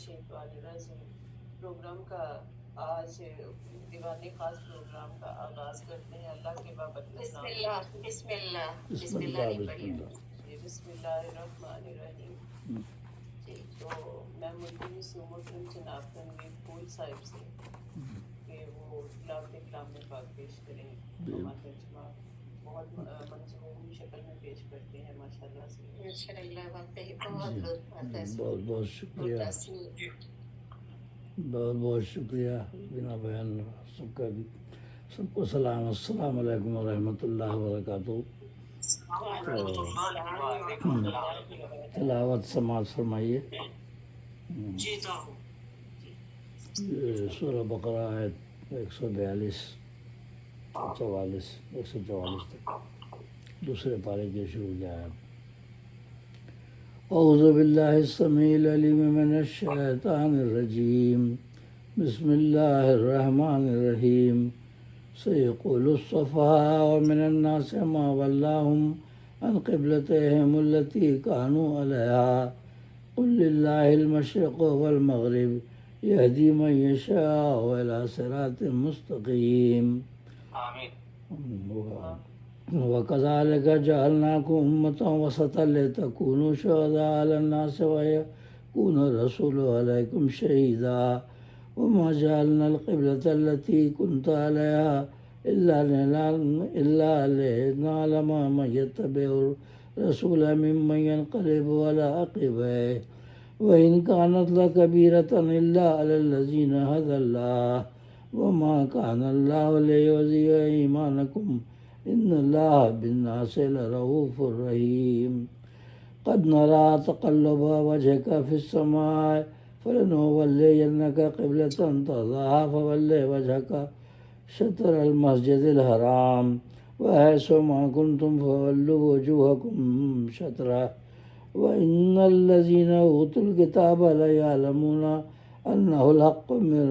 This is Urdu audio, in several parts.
الشیطان الرجیم۔ پروگرام کا آج دیوان خاص پروگرام کا آغاز کرتے ہیں اللہ کے بابت بسم نام اللہ بسم اللہ بسم اللہ نہیں پڑھی۔ بسم اللہ الرحمن الرحیم۔ جی تو میں ملتمس ہوں محترم جناب تنویر پھول صاحب سے کہ وہ تلاوت کلام پاک پیش کریں۔ ہمارا ترجمہ بہت منظوم شکل میں پیش کرتے ہیں ماشاءاللہ سے۔ ماشاءاللہ واقعی بہت لطف آتا ہے۔ بہت بہت شکریہ، چھوٹا سی بہت بہت شکریہ بنا بیان سب کا بھی۔ سب کو سلام، السلام علیکم ورحمۃ اللہ وبرکاتہ۔ تلاوت سماعت فرمائیے۔ سورہ بقرہ آیت 142 44 144 تک، دوسرے پارے کے شروع کیا ہے۔ اعوذ باللہ السمیع العلیم من الشیطان الرجیم، بسم اللہ الرحمن الرحیم۔ سیقول السفہاء من الناس ما ولاہم عن قبلتہم التی کانوا علیہا قل للہ المشرق والمغرب یہدی من یشاء الی صراط مستقیم۔ وَكَذَلِكَ جَعَلْنَاكُمْ أُمَّةً وَسَطًا لِتَكُونُوا شُهَدَاءَ عَلَى النَّاسِ وَيَكُونَ الرَّسُولُ عَلَيْكُمْ شَهِيدًا وَمَا جَعَلْنَا الْقِبْلَةَ الَّتِي كُنْتَ عَلَيْهَا إِلَّا لِنَعْلَمَ مَن يَتَّبِعُ الرَّسُولَ مِمَّن يَنقَلِبُ عَلَى عَقِبَيْهِ وَإِنْ كَانَتْ لَكَبِيرَةً إِلَّا عَلَى الَّذِينَ هَدَى اللَّهُ وَمَا كَانَ اللَّهُ لِيُضِيعَ إِيمَانَكُمْ إِنَّ اللَّهَ بِالنَّاسِ لَرَءُوفٌ رَحِيمٌ۔ قَدْ نَرَىٰ تَقَلُّبَ وَجْهِكَ فِي السَّمَاءِ فَلَنُوَلِّيَنَّكَ قِبْلَةً تَرْضَاهَا فَوَلِّ وَجْهَكَ شَطْرَ الْمَسْجِدِ الْحَرَامِ وَحَيْثُ مَا كُنْتُمْ فَوَلُّوا وُجُوهَكُمْ شَطْرَهُ وَإِنَّ الَّذِينَ أُوتُوا الْكِتَابَ لَيَعْلَمُونَ أَنَّهُ الْحَقُّ مِنْ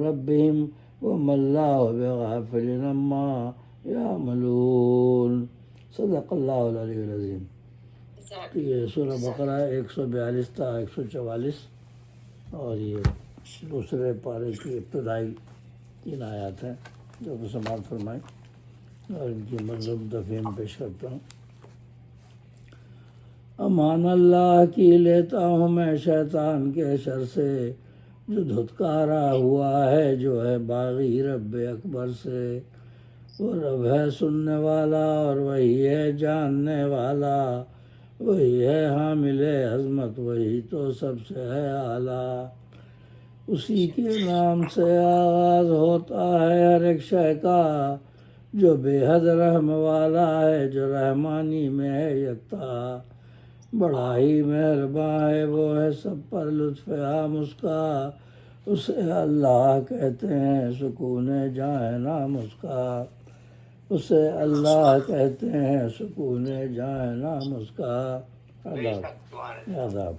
رَبِّهِمْ وَمَا اللَّهُ بِغَافِلٍ عَمَّا یعملون۔ صدق اللہ العلی العظیم۔ یہ سورہ بقرہ 142 تا 144 اور یہ دوسرے پارے کی ابتدائی 3 آیات ہیں جو کہ سماعت فرمائیں اور ان کی مضمون تفہیم پیش کرتا ہوں۔ امان اللہ کی لیتا ہوں میں شیطان کے شر سے، جو دھتکارا ہوا ہے جو ہے باغی رب اکبر سے۔ وہ رب ہے سننے والا اور وہی ہے جاننے والا، وہی ہے حامل عظمت، وہی تو سب سے ہے اعلیٰ۔ اسی کے نام سے آغاز ہوتا ہے ہر ایک شے کا، جو بے حد رحم والا ہے، جو رحمانی میں ہے یکتا۔ بڑا ہی مہرباں ہے وہ ہے سب پر لطف عام اس کا، اسے اللہ کہتے ہیں سکون جائیں نام اس کا، اسے اللہ کہتے ہیں سکون جائیں نام اس کا۔ آداب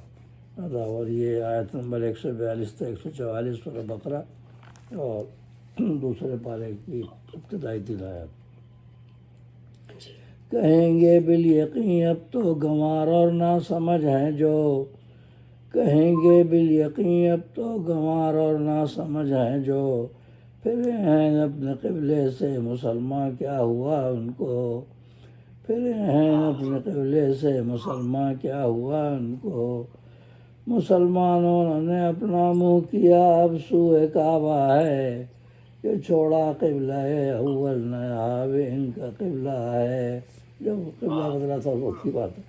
اور یہ آیت نمبر 142 سے 144 سورہ بقرہ اور دوسرے پارے کی ابتدائی 3 آیات۔ کہیں گے بالیقین اب تو گنوار اور نہ سمجھ ہیں جو، کہیں گے بالیقین اب تو گنوار اور نہ سمجھ ہیں جو، پھرے ہیں اپنے قبلے سے مسلمان کیا ہوا ان کو، پھرے ہیں اپنے قبلے سے مسلمان کیا ہوا ان کو۔ مسلمانوں نے اپنا منہ کیا اب سوئے کعبہ ہے، کہ چھوڑا قبلہ اول نیا اب ان کا قبلہ ہے۔ جب قبلہ بدلا تھا وہ کی بات ہے۔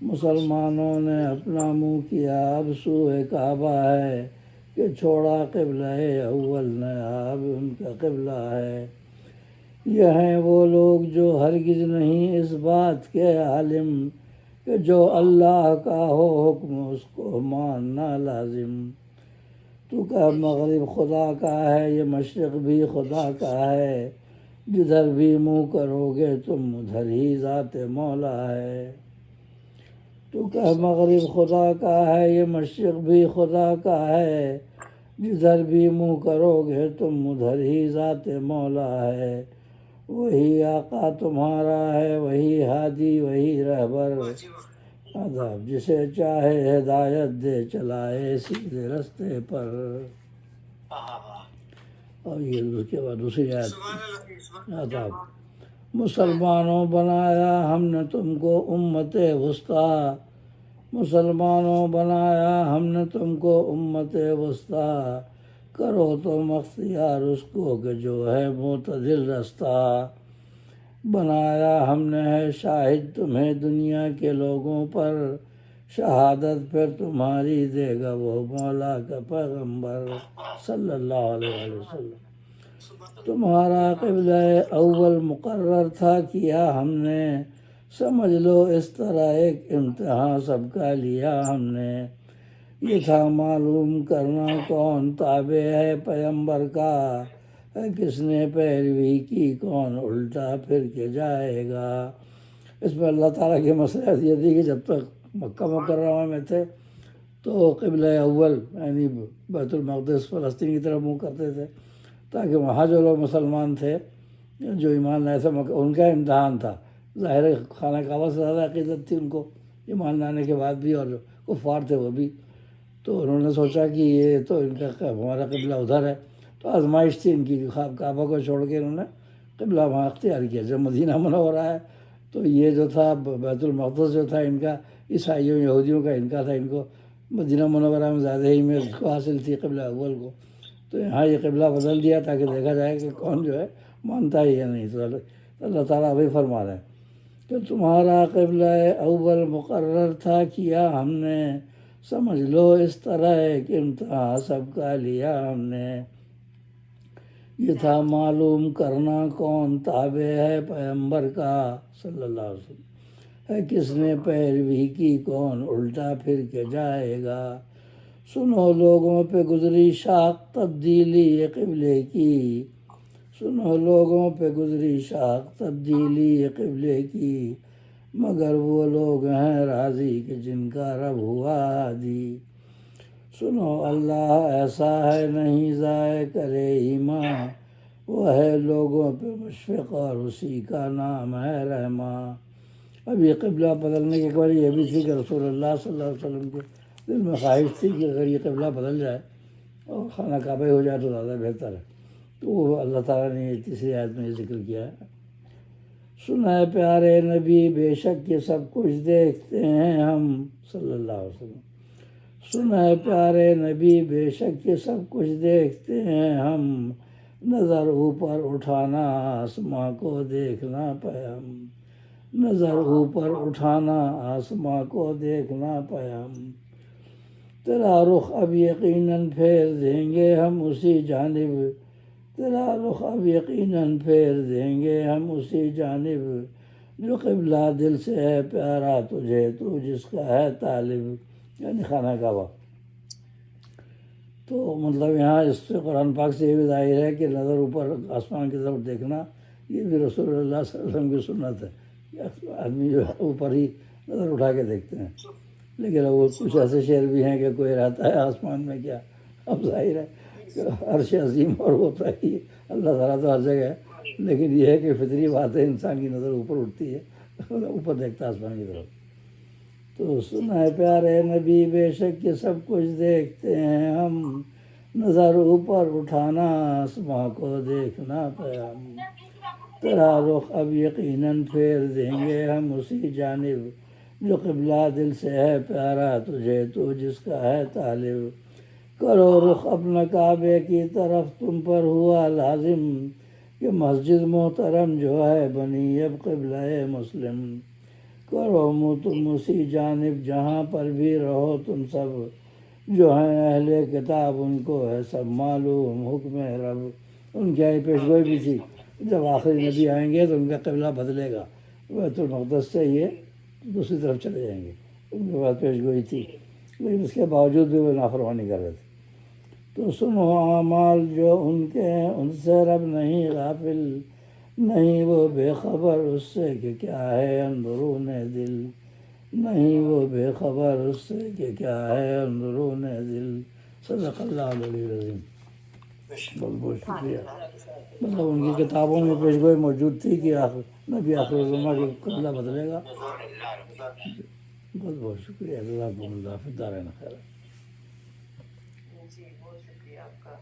مسلمانوں نے اپنا منہ کیا اب سوئے کعبہ ہے، کہ چھوڑا قبلہ اول نیا اب ان کا قبلہ ہے۔ یہ ہیں وہ لوگ جو ہرگز نہیں اس بات کے عالم، کہ جو اللہ کا ہو حکم اس کو ماننا لازم۔ تو کہ مغرب خدا کا ہے یہ مشرق بھی خدا کا ہے، جدھر بھی منہ کرو گے تم ادھر ہی ذات مولا ہے۔ تو کہ مغرب خدا کا ہے یہ مشرق بھی خدا کا ہے، جدھر بھی منہ کرو گے تم ادھر ہی ذات مولا ہے۔ وہی آقا تمہارا ہے، وہی ہادی، وہی رہبر، آداب جسے چاہے ہدایت دے چلائے سیدھے رستے پر. اور یہ اس کے بعد دوسری آیت آداب. مسلمانوں بنایا ہم نے تم کو امت وسطیٰ، مسلمانوں بنایا ہم نے تم کو امت وسطیٰ، کرو تم اختیار اس کو کہ جو ہے معتدل رستہ. بنایا ہم نے ہے شاہد تمہیں دنیا کے لوگوں پر، شہادت پھر تمہاری دے گا وہ مولا کا پیغمبر صلی اللہ علیہ وسلم. تمہارا قبلہ اول مقرر تھا کیا ہم نے، سمجھ لو اس طرح ایک امتحان سب کا لیا ہم نے. یہ تھا معلوم کرنا کون تابع ہے پیغمبر کا، ہے کس نے پیروی کی کون الٹا پھر کے جائے گا. اس میں اللہ تعالیٰ کی مصلحت یہ تھی کہ جب تک مکہ مکرمہ میں تھے تو قبلہ اول یعنی بیت المقدس فلسطین کی طرف منہ کرتے تھے، تاکہ وہاں جو لوگ مسلمان تھے جو ایمان لائے تھے ان کا امتحان تھا. ظاہر خانہ کعبہ سے زیادہ عقیدت تھی ان کو ایمان لانے کے بعد بھی، اور جو کفار تھے وہ بھی. تو انہوں نے سوچا کہ یہ تو ان کا ہمارا قبلہ ادھر ہے، تو آزمائش تھی ان کی. کعبہ کو چھوڑ کے انہوں نے قبلہ وہاں اختیار کیا. جب مدینہ منورہ ہے تو یہ جو تھا بیت المقدس جو تھا ان کا عیسائیوں یہودیوں کا ان کا تھا، ان کو مدینہ منورہ میں زیادہ ہی میں کو حاصل تھی قبلہ اول کو. تو یہاں یہ قبلہ بدل دیا تاکہ دیکھا جائے کہ کون جو ہے مانتا ہی یا نہیں. تو اللہ تعالیٰ وہی فرما رہے ہیں کہ تمہارا قبلہ اول مقرر تھا کیا ہم نے، سمجھ لو اس طرح ایک امتحان سب کا لیا ہم نے. یہ تھا معلوم کرنا کون تابع ہے پیغمبر کا صلی اللہ علیہ وسلم، ہے کس نے پیروی کی کون الٹا پھر کے جائے گا. سنو لوگوں پہ گزری شاخ تبدیلی یہ قبلے کی، سنو لوگوں پہ گزری شاخ تبدیلی یہ قبلے کی، مگر وہ لوگ ہیں راضی کہ جن کا رب ہوا ہادی. سنو اللہ ایسا ہے نہیں ضائع کرے ایمان، وہ ہے لوگوں پہ مشفق اور اسی کا نام ہے رحماں. اب یہ قبلہ بدلنے کی ایک بار یہ بھی تھی کہ رسول اللہ صلی اللہ علیہ وسلم کے دل میں خواہش تھی کہ اگر یہ قبلہ بدل جائے اور خانہ کعبہ ہو جائے تو زیادہ بہتر ہے. تو وہ اللہ تعالیٰ نے یہ تیسری آیت میں یہ ذکر کیا ہے. سنا ہے پیارے نبی بے شک یہ سب کچھ دیکھتے ہیں ہم صلی اللہ علیہ وسلم. سنا ہے پیارے نبی بے شک یہ سب کچھ دیکھتے ہیں ہم، نظر اوپر اٹھانا آسماں کو دیکھنا پے ہم، نظر اوپر اٹھانا آسماں کو دیکھنا پے ہم. تیرا رخ اب یقیناً پھیر دیں گے ہم اسی جانب، تیرا رخ اب یقیناً پھیر دیں گے ہم اسی جانب، جو قبلہ دل سے ہے پیارا تجھے تو جس کا ہے طالب، یعنی خانہ کعبہ. تو مطلب یہاں اس سے قرآن پاک سے یہ بھی ظاہر ہے کہ نظر اوپر آسمان کی طرف دیکھنا یہ بھی رسول اللہ صلی اللہ علیہ وسلم کی سنت ہے. آدمی جو ہے اوپر ہی نظر اٹھا کے دیکھتے ہیں. لیکن وہ کچھ ایسے شعر بھی ہیں کہ کوئی رہتا ہے آسمان میں کیا، اب ظاہر ہے کہ عرش عظیم اور ہوتا ہی اللہ تعالیٰ تو ہر جگہ ہے، لیکن یہ ہے کہ فطری بات ہے انسان کی نظر اوپر اٹھتی ہے، اوپر دیکھتا ہے آسمان کی طرف. تو سنا ہے پیارے نبی بے شک یہ سب کچھ دیکھتے ہیں ہم، نظر اوپر اٹھانا آسماں کو دیکھنا پے ہم. تیرا رخ اب یقیناً پھیر دیں گے ہم اسی جانب، جو قبلہ دل سے ہے پیارا تجھے تو جس کا ہے طالب. کرو رخ اپنا کعبے کی طرف تم پر ہوا لازم، کہ مسجد محترم جو ہے بنی اب قبلہ مسلم. کرو منہ تم اسی جانب جہاں پر بھی رہو تم سب، جو ہیں اہل کتاب ان کو ہے سب معلوم حکم رب. ان کی آئی پیشگوئی بھی تھی جب آخری نبی آئیں گے تو ان کا قبلہ بدلے گا، بیت المقدس سے یہ دوسری طرف چلے جائیں گے. ان کے بعد پیشگوئی تھی، لیکن اس کے باوجود بھی وہ نافرمانی کر رہے تھے. تو سنو اعمال جو ان کے ہیں ان سے رب نہیں غافل، نہیں وہ بے خبر اس سے کہ کیا ہے اندرون دل، نہیں وہ بے خبر اس سے کہ کیا ہے اندرون دل. صدق اللہ العلی العظیم. بہت بہت شکریہ. مطلب ان کی کتابوں میں پیشگوئی موجود تھی کہ نبی آخر الزماں کا قبلہ بدلے گا. بہت بہت شکریہ، جزاکم اللہ، فی الدارین خیر۔ جی بہت شکریہ آپ کا۔